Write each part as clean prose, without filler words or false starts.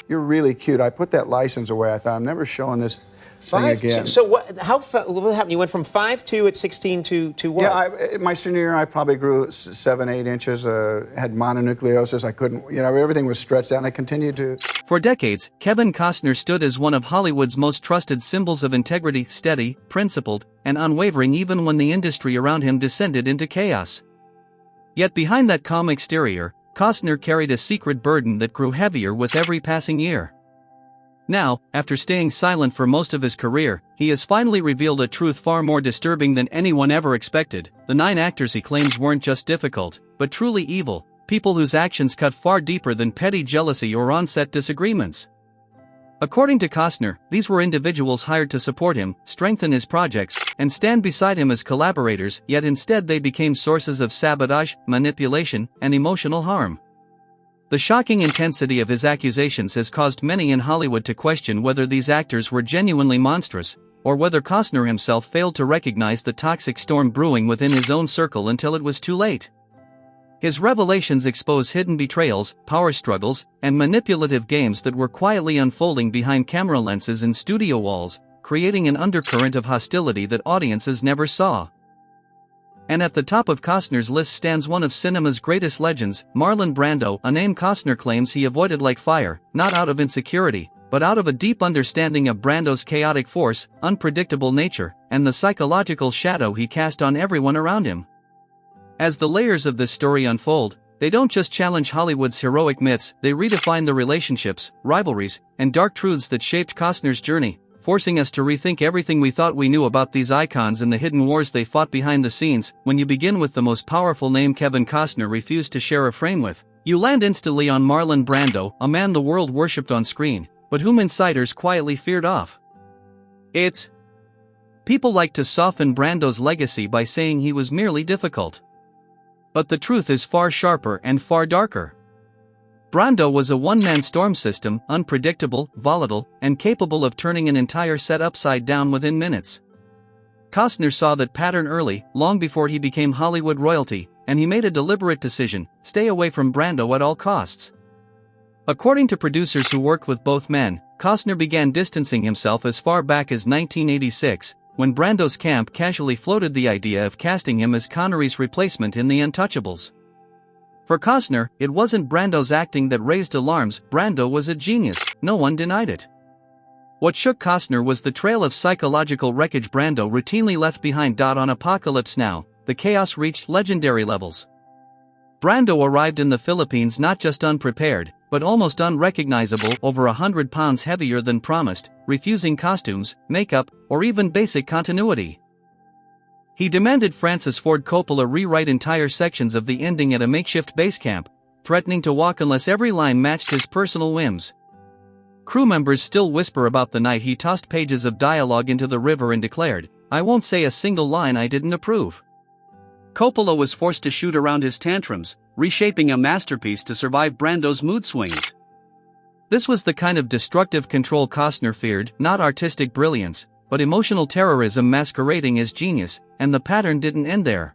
you're really cute. I put that license away. I thought, I'm never showing this thing again. So what happened? You went from 5'2" at 16 to what? Yeah, my senior year, I probably grew 7, 8 inches, had mononucleosis. I couldn't, everything was stretched out, and I continued to. For decades, Kevin Costner stood as one of Hollywood's most trusted symbols of integrity, steady, principled, and unwavering even when the industry around him descended into chaos. Yet behind that calm exterior, Costner carried a secret burden that grew heavier with every passing year. Now, after staying silent for most of his career, he has finally revealed a truth far more disturbing than anyone ever expected. The 9 actors he claims weren't just difficult, but truly evil, people whose actions cut far deeper than petty jealousy or on-set disagreements. According to Costner, these were individuals hired to support him, strengthen his projects, and stand beside him as collaborators, yet instead they became sources of sabotage, manipulation, and emotional harm. The shocking intensity of his accusations has caused many in Hollywood to question whether these actors were genuinely monstrous, or whether Costner himself failed to recognize the toxic storm brewing within his own circle until it was too late. His revelations expose hidden betrayals, power struggles, and manipulative games that were quietly unfolding behind camera lenses and studio walls, creating an undercurrent of hostility that audiences never saw. And at the top of Costner's list stands one of cinema's greatest legends, Marlon Brando, a name Costner claims he avoided like fire, not out of insecurity, but out of a deep understanding of Brando's chaotic force, unpredictable nature, and the psychological shadow he cast on everyone around him. As the layers of this story unfold, they don't just challenge Hollywood's heroic myths, they redefine the relationships, rivalries, and dark truths that shaped Costner's journey, forcing us to rethink everything we thought we knew about these icons and the hidden wars they fought behind the scenes. When you begin with the most powerful name Kevin Costner refused to share a frame with, you land instantly on Marlon Brando, a man the world worshipped on screen, but whom insiders quietly feared off. People like to soften Brando's legacy by saying he was merely difficult. But the truth is far sharper and far darker. Brando was a one-man storm system, unpredictable, volatile, and capable of turning an entire set upside down within minutes. Costner saw that pattern early, long before he became Hollywood royalty, and he made a deliberate decision: stay away from Brando at all costs. According to producers who worked with both men, Costner began distancing himself as far back as 1986, when Brando's camp casually floated the idea of casting him as Connery's replacement in The Untouchables. For Costner, it wasn't Brando's acting that raised alarms. Brando was a genius, no one denied it. What shook Costner was the trail of psychological wreckage Brando routinely left behind. On Apocalypse Now, the chaos reached legendary levels. Brando arrived in the Philippines not just unprepared, but almost unrecognizable, over 100 pounds heavier than promised, refusing costumes, makeup, or even basic continuity. He demanded Francis Ford Coppola rewrite entire sections of the ending at a makeshift base camp, threatening to walk unless every line matched his personal whims. Crew members still whisper about the night he tossed pages of dialogue into the river and declared, "I won't say a single line I didn't approve." Coppola was forced to shoot around his tantrums, reshaping a masterpiece to survive Brando's mood swings. This was the kind of destructive control Costner feared, not artistic brilliance, but emotional terrorism masquerading as genius, and the pattern didn't end there.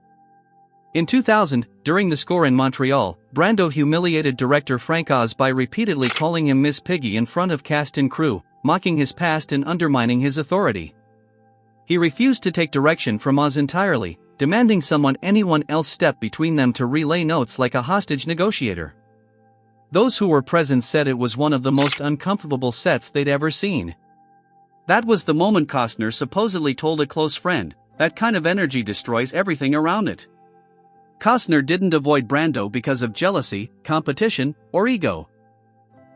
In 2000, during the score in Montreal, Brando humiliated director Frank Oz by repeatedly calling him Miss Piggy in front of cast and crew, mocking his past and undermining his authority. He refused to take direction from Oz entirely, demanding anyone else step between them to relay notes like a hostage negotiator. Those who were present said it was one of the most uncomfortable sets they'd ever seen. That was the moment Costner supposedly told a close friend, "That kind of energy destroys everything around it." Costner didn't avoid Brando because of jealousy, competition, or ego.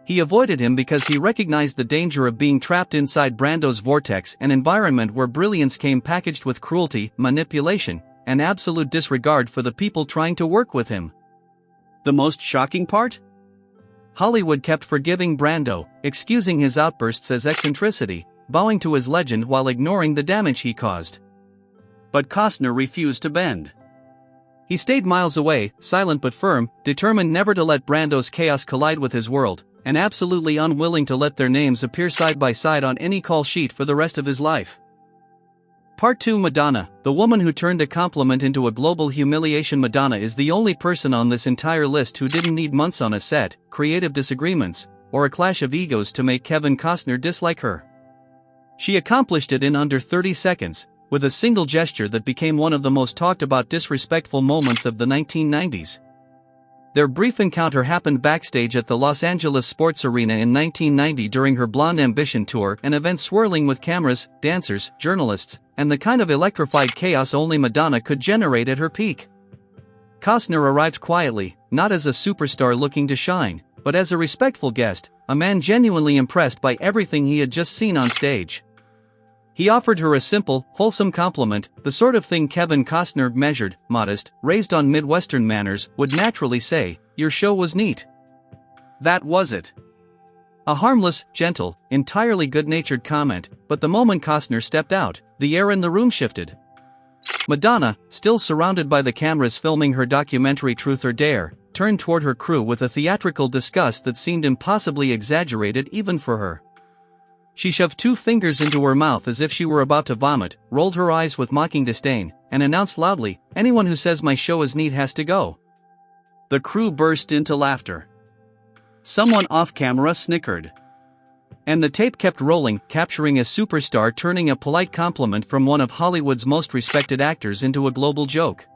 He avoided him because he recognized the danger of being trapped inside Brando's vortex, an environment where brilliance came packaged with cruelty, manipulation, and absolute disregard for the people trying to work with him. The most shocking part? Hollywood kept forgiving Brando, excusing his outbursts as eccentricity, bowing to his legend while ignoring the damage he caused. But Costner refused to bend. He stayed miles away, silent but firm, determined never to let Brando's chaos collide with his world, and absolutely unwilling to let their names appear side by side on any call sheet for the rest of his life. Part 2. Madonna, the woman who turned a compliment into a global humiliation. Madonna is the only person on this entire list who didn't need months on a set, creative disagreements, or a clash of egos to make Kevin Costner dislike her. She accomplished it in under 30 seconds, with a single gesture that became one of the most talked about disrespectful moments of the 1990s. Their brief encounter happened backstage at the Los Angeles Sports Arena in 1990 during her Blonde Ambition tour, an event swirling with cameras, dancers, journalists, and the kind of electrified chaos only Madonna could generate at her peak. Costner arrived quietly, not as a superstar looking to shine, but as a respectful guest, a man genuinely impressed by everything he had just seen on stage. He offered her a simple, wholesome compliment, the sort of thing Kevin Costner, measured, modest, raised on Midwestern manners, would naturally say, "Your show was neat." That was it. A harmless, gentle, entirely good-natured comment, but the moment Costner stepped out, the air in the room shifted. Madonna, still surrounded by the cameras filming her documentary Truth or Dare, turned toward her crew with a theatrical disgust that seemed impossibly exaggerated even for her. She shoved 2 fingers into her mouth as if she were about to vomit, rolled her eyes with mocking disdain, and announced loudly, "Anyone who says my show is neat has to go." The crew burst into laughter. Someone off-camera snickered. And the tape kept rolling, capturing a superstar turning a polite compliment from one of Hollywood's most respected actors into a global joke.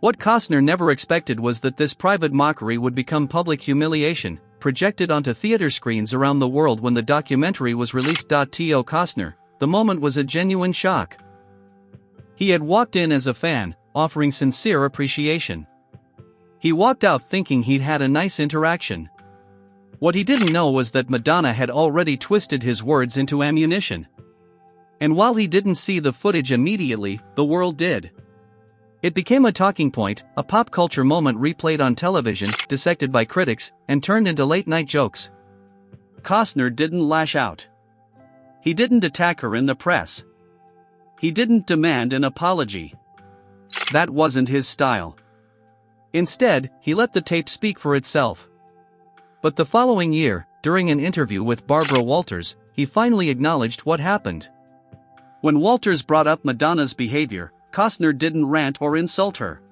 What Costner never expected was that this private mockery would become public humiliation, projected onto theater screens around the world when the documentary was released. To Costner, the moment was a genuine shock. He had walked in as a fan, offering sincere appreciation. He walked out thinking he'd had a nice interaction. What he didn't know was that Madonna had already twisted his words into ammunition. And while he didn't see the footage immediately, the world did. It became a talking point, a pop culture moment replayed on television, dissected by critics, and turned into late-night jokes. Costner didn't lash out. He didn't attack her in the press. He didn't demand an apology. That wasn't his style. Instead, he let the tape speak for itself. But the following year, during an interview with Barbara Walters, he finally acknowledged what happened. When Walters brought up Madonna's behavior, Costner didn't rant or insult her.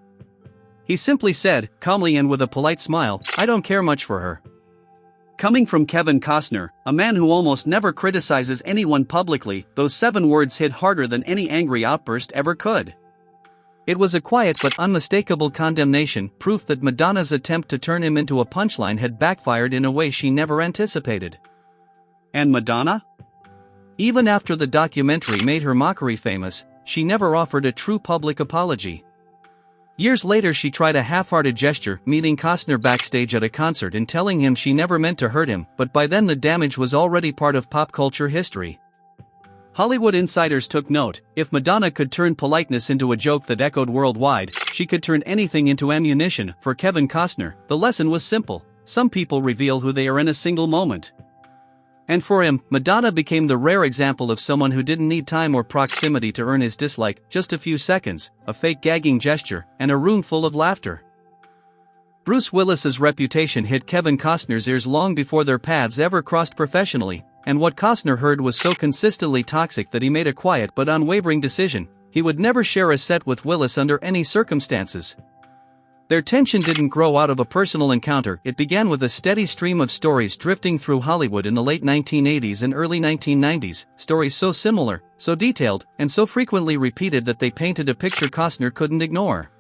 He simply said, calmly and with a polite smile, "I don't care much for her." Coming from Kevin Costner, a man who almost never criticizes anyone publicly, those 7 words hit harder than any angry outburst ever could. It was a quiet but unmistakable condemnation, proof that Madonna's attempt to turn him into a punchline had backfired in a way she never anticipated. And Madonna? Even after the documentary made her mockery famous, she never offered a true public apology. Years later she tried a half-hearted gesture, meeting Costner backstage at a concert and telling him she never meant to hurt him, but by then the damage was already part of pop culture history. Hollywood insiders took note: if Madonna could turn politeness into a joke that echoed worldwide, she could turn anything into ammunition. For Kevin Costner, the lesson was simple: some people reveal who they are in a single moment. And for him, Madonna became the rare example of someone who didn't need time or proximity to earn his dislike, just a few seconds, a fake gagging gesture, and a room full of laughter. Bruce Willis's reputation hit Kevin Costner's ears long before their paths ever crossed professionally, and what Costner heard was so consistently toxic that he made a quiet but unwavering decision: he would never share a set with Willis under any circumstances. Their tension didn't grow out of a personal encounter, it began with a steady stream of stories drifting through Hollywood in the late 1980s and early 1990s, stories so similar, so detailed, and so frequently repeated that they painted a picture Costner couldn't ignore.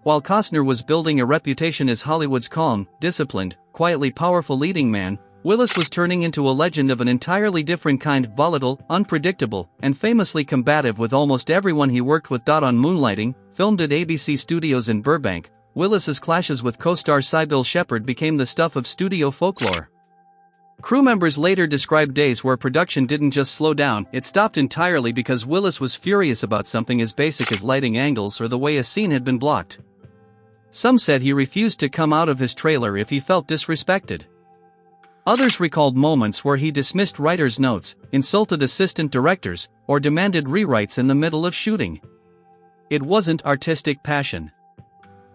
While Costner was building a reputation as Hollywood's calm, disciplined, quietly powerful leading man, Willis was turning into a legend of an entirely different kind: volatile, unpredictable, and famously combative with almost everyone he worked with. On Moonlighting, filmed at ABC Studios in Burbank, Willis's clashes with co-star Sybil Shepherd became the stuff of studio folklore. Crew members later described days where production didn't just slow down, it stopped entirely because Willis was furious about something as basic as lighting angles or the way a scene had been blocked. Some said he refused to come out of his trailer if he felt disrespected. Others recalled moments where he dismissed writers' notes, insulted assistant directors, or demanded rewrites in the middle of shooting. It wasn't artistic passion.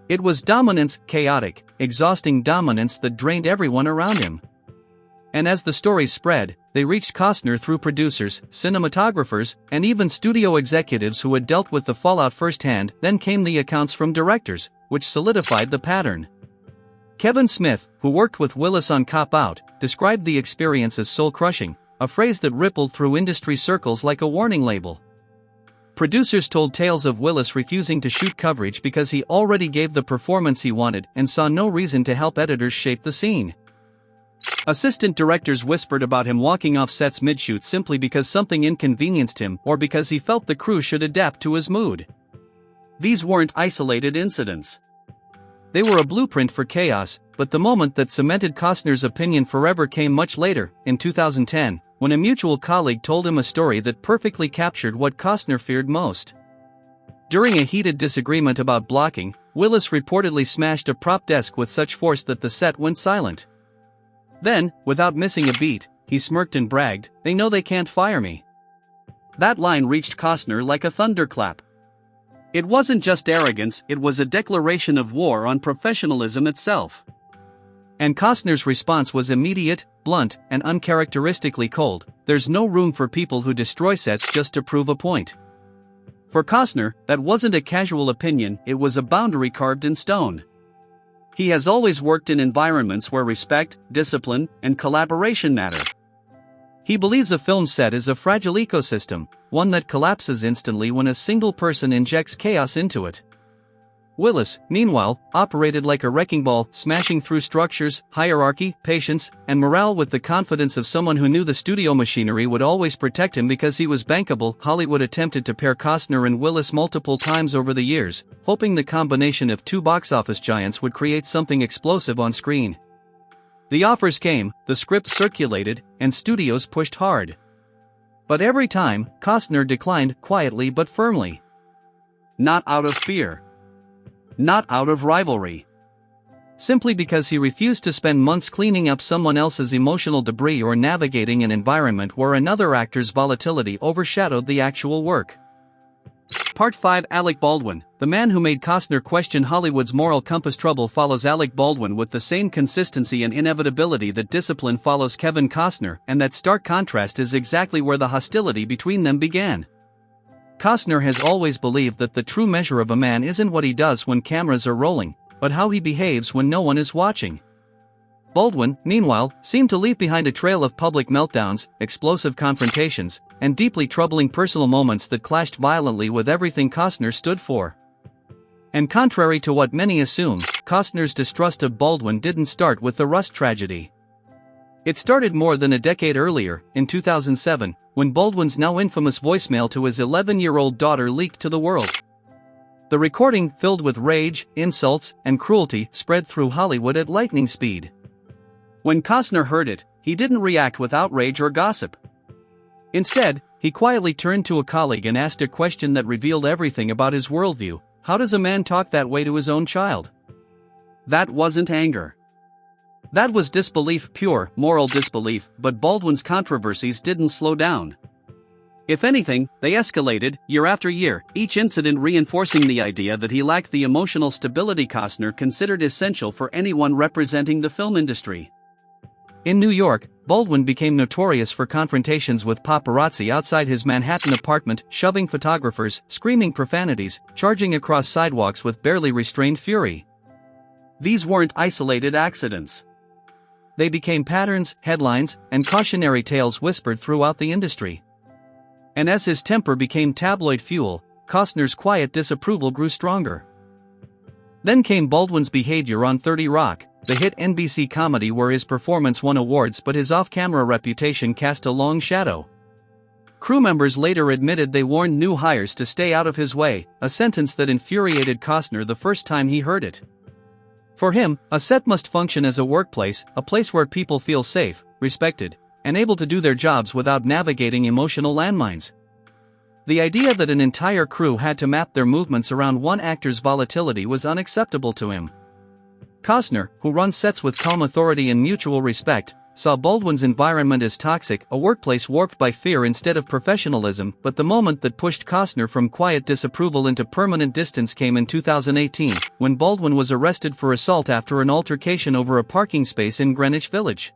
It was dominance, chaotic, exhausting dominance that drained everyone around him. And as the stories spread, they reached Costner through producers, cinematographers, and even studio executives who had dealt with the fallout firsthand. Then came the accounts from directors, which solidified the pattern. Kevin Smith, who worked with Willis on Cop Out, described the experience as soul-crushing, a phrase that rippled through industry circles like a warning label. Producers told tales of Willis refusing to shoot coverage because he already gave the performance he wanted and saw no reason to help editors shape the scene. Assistant directors whispered about him walking off sets mid-shoot simply because something inconvenienced him or because he felt the crew should adapt to his mood. These weren't isolated incidents. They were a blueprint for chaos, but the moment that cemented Costner's opinion forever came much later, in 2010, when a mutual colleague told him a story that perfectly captured what Costner feared most. During a heated disagreement about blocking, Willis reportedly smashed a prop desk with such force that the set went silent. Then, without missing a beat, he smirked and bragged, "They know they can't fire me." That line reached Costner like a thunderclap. It wasn't just arrogance, it was a declaration of war on professionalism itself. And Costner's response was immediate, blunt, and uncharacteristically cold. "There's no room for people who destroy sets just to prove a point." For Costner, that wasn't a casual opinion, it was a boundary carved in stone. He has always worked in environments where respect, discipline, and collaboration matter. He believes a film set is a fragile ecosystem, one that collapses instantly when a single person injects chaos into it. Willis, meanwhile, operated like a wrecking ball, smashing through structures, hierarchy, patience, and morale with the confidence of someone who knew the studio machinery would always protect him because he was bankable. Hollywood attempted to pair Costner and Willis multiple times over the years, hoping the combination of two box office giants would create something explosive on screen. The offers came, the script circulated, and studios pushed hard. But every time, Costner declined, quietly but firmly. Not out of fear. Not out of rivalry. Simply because he refused to spend months cleaning up someone else's emotional debris or navigating an environment where another actor's volatility overshadowed the actual work. Part 5. Alec Baldwin, the man who made Costner question Hollywood's moral compass. Trouble follows Alec Baldwin with the same consistency and inevitability that discipline follows Kevin Costner, and that stark contrast is exactly where the hostility between them began. Costner has always believed that the true measure of a man isn't what he does when cameras are rolling, but how he behaves when no one is watching. Baldwin, meanwhile, seemed to leave behind a trail of public meltdowns, explosive confrontations, and deeply troubling personal moments that clashed violently with everything Costner stood for. And contrary to what many assume, Costner's distrust of Baldwin didn't start with the Rust tragedy. It started more than a decade earlier, in 2007, when Baldwin's now infamous voicemail to his 11-year-old daughter leaked to the world. The recording, filled with rage, insults, and cruelty, spread through Hollywood at lightning speed. When Costner heard it, he didn't react with outrage or gossip. Instead, he quietly turned to a colleague and asked a question that revealed everything about his worldview: how does a man talk that way to his own child? That wasn't anger. That was disbelief, pure, moral disbelief, but Baldwin's controversies didn't slow down. If anything, they escalated, year after year, each incident reinforcing the idea that he lacked the emotional stability Costner considered essential for anyone representing the film industry. In New York, Baldwin became notorious for confrontations with paparazzi outside his Manhattan apartment, shoving photographers, screaming profanities, charging across sidewalks with barely restrained fury. These weren't isolated accidents. They became patterns, headlines, and cautionary tales whispered throughout the industry. And as his temper became tabloid fuel, Costner's quiet disapproval grew stronger. Then came Baldwin's behavior on 30 Rock, the hit NBC comedy where his performance won awards but his off-camera reputation cast a long shadow. Crew members later admitted they warned new hires to stay out of his way, a sentence that infuriated Costner the first time he heard it. For him, a set must function as a workplace, a place where people feel safe, respected, and able to do their jobs without navigating emotional landmines. The idea that an entire crew had to map their movements around one actor's volatility was unacceptable to him. Costner, who runs sets with calm authority and mutual respect, saw Baldwin's environment as toxic, a workplace warped by fear instead of professionalism. But the moment that pushed Costner from quiet disapproval into permanent distance came in 2018, when Baldwin was arrested for assault after an altercation over a parking space in Greenwich Village.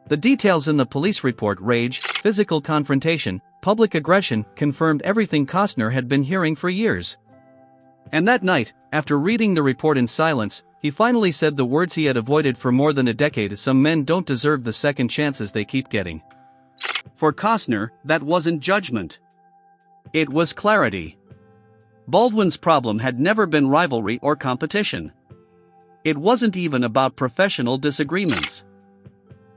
The details in the police report: rage, physical confrontation, public aggression, confirmed everything Costner had been hearing for years. And that night, after reading the report in silence, he finally said the words he had avoided for more than a decade: some men don't deserve the second chances they keep getting. For Costner, that wasn't judgment. It was clarity. Baldwin's problem had never been rivalry or competition. It wasn't even about professional disagreements.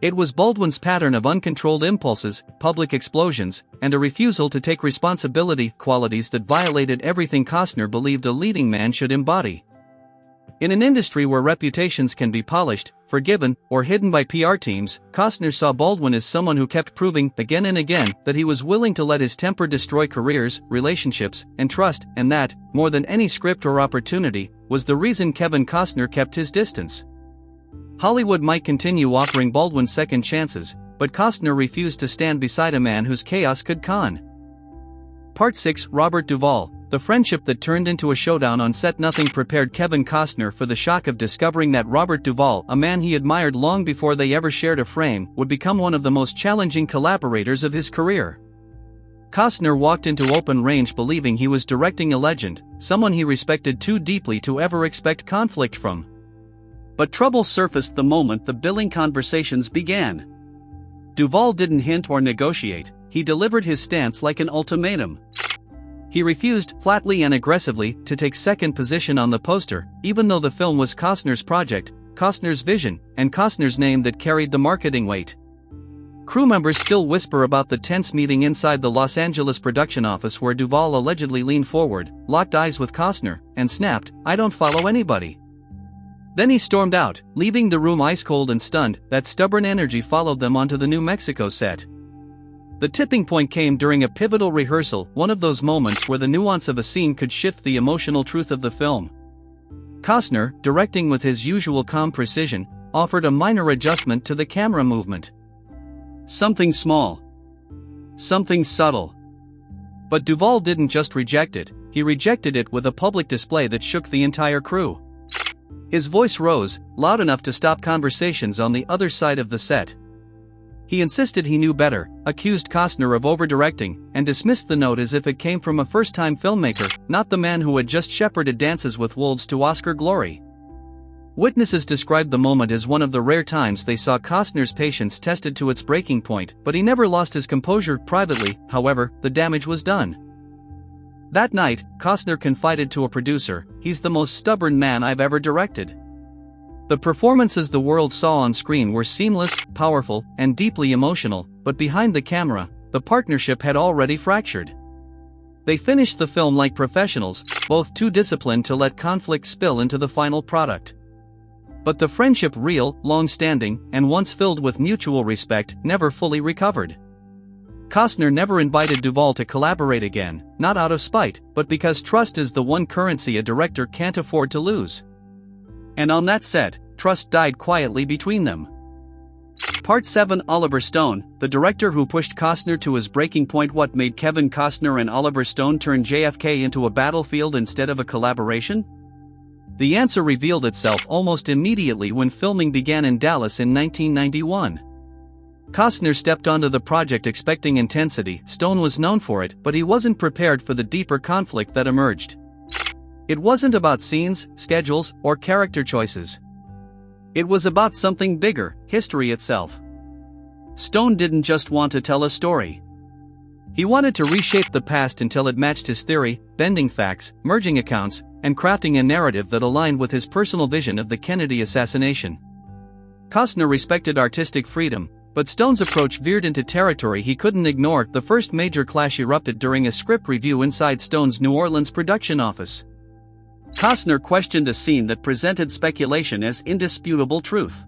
It was Baldwin's pattern of uncontrolled impulses, public explosions, and a refusal to take responsibility, qualities that violated everything Costner believed a leading man should embody. In an industry where reputations can be polished, forgiven, or hidden by PR teams, Costner saw Baldwin as someone who kept proving, again and again, that he was willing to let his temper destroy careers, relationships, and trust, and that, more than any script or opportunity, was the reason Kevin Costner kept his distance. Hollywood might continue offering Baldwin second chances, but Costner refused to stand beside a man whose chaos could con. Part 6: Robert Duvall. The friendship that turned into a showdown on set. Nothing prepared Kevin Costner for the shock of discovering that Robert Duvall, a man he admired long before they ever shared a frame, would become one of the most challenging collaborators of his career. Costner walked into open range believing he was directing a legend, someone he respected too deeply to ever expect conflict from. But trouble surfaced the moment the billing conversations began. Duvall didn't hint or negotiate, he delivered his stance like an ultimatum. He refused, flatly and aggressively, to take second position on the poster, even though the film was Costner's project, Costner's vision, and Costner's name that carried the marketing weight. Crew members still whisper about the tense meeting inside the Los Angeles production office where Duvall allegedly leaned forward, locked eyes with Costner, and snapped, "I don't follow anybody." Then he stormed out, leaving the room ice-cold and stunned. That stubborn energy followed them onto the New Mexico set. The tipping point came during a pivotal rehearsal, one of those moments where the nuance of a scene could shift the emotional truth of the film. Costner, directing with his usual calm precision, offered a minor adjustment to the camera movement. Something small. Something subtle. But Duvall didn't just reject it, he rejected it with a public display that shook the entire crew. His voice rose, loud enough to stop conversations on the other side of the set. He insisted he knew better, accused Costner of over-directing, and dismissed the note as if it came from a first-time filmmaker, not the man who had just shepherded Dances with Wolves to Oscar glory. Witnesses described the moment as one of the rare times they saw Costner's patience tested to its breaking point, but he never lost his composure. Privately, however, the damage was done. That night, Costner confided to a producer, "He's the most stubborn man I've ever directed." The performances the world saw on screen were seamless, powerful, and deeply emotional, but behind the camera, the partnership had already fractured. They finished the film like professionals, both too disciplined to let conflict spill into the final product. But the friendship, real, long-standing, and once filled with mutual respect, never fully recovered. Costner never invited Duvall to collaborate again, not out of spite, but because trust is the one currency a director can't afford to lose. And on that set, trust died quietly between them. Part 7: Oliver Stone, the director who pushed Costner to his breaking point. What made Kevin Costner and Oliver Stone turn JFK into a battlefield instead of a collaboration? The answer revealed itself almost immediately when filming began in Dallas in 1991. Costner stepped onto the project expecting intensity. Stone was known for it, but he wasn't prepared for the deeper conflict that emerged. It wasn't about scenes, schedules, or character choices. It was about something bigger, history itself. Stone didn't just want to tell a story. He wanted to reshape the past until it matched his theory, bending facts, merging accounts, and crafting a narrative that aligned with his personal vision of the Kennedy assassination. Costner respected artistic freedom, but Stone's approach veered into territory he couldn't ignore. The first major clash erupted during a script review inside Stone's New Orleans production office. Costner questioned a scene that presented speculation as indisputable truth.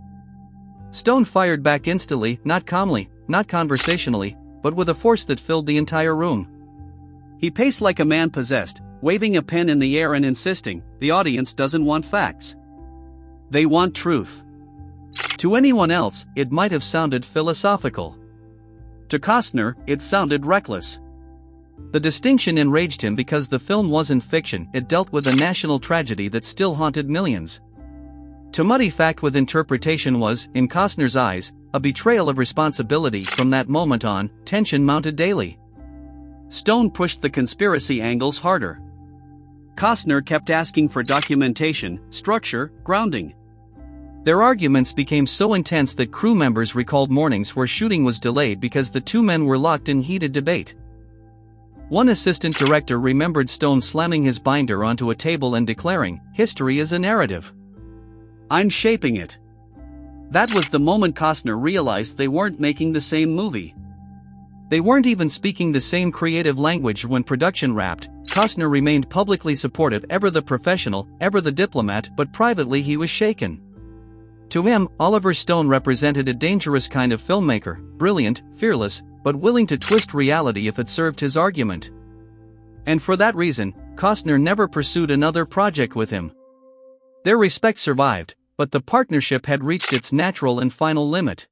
Stone fired back instantly, not calmly, not conversationally, but with a force that filled the entire room. He paced like a man possessed, waving a pen in the air and insisting, "The audience doesn't want facts. They want truth." To anyone else, it might have sounded philosophical. To Costner, it sounded reckless. The distinction enraged him because the film wasn't fiction, it dealt with a national tragedy that still haunted millions. To muddy fact with interpretation was, in Costner's eyes, a betrayal of responsibility. From that moment on, tension mounted daily. Stone pushed the conspiracy angles harder. Costner kept asking for documentation, structure, grounding. Their arguments became so intense that crew members recalled mornings where shooting was delayed because the two men were locked in heated debate. One assistant director remembered Stone slamming his binder onto a table and declaring, "History is a narrative. I'm shaping it." That was the moment Costner realized they weren't making the same movie. They weren't even speaking the same creative language when production wrapped. Costner remained publicly supportive, ever the professional, ever the diplomat, but privately he was shaken. To him, Oliver Stone represented a dangerous kind of filmmaker, brilliant, fearless, but willing to twist reality if it served his argument. And for that reason, Costner never pursued another project with him. Their respect survived, but the partnership had reached its natural and final limit.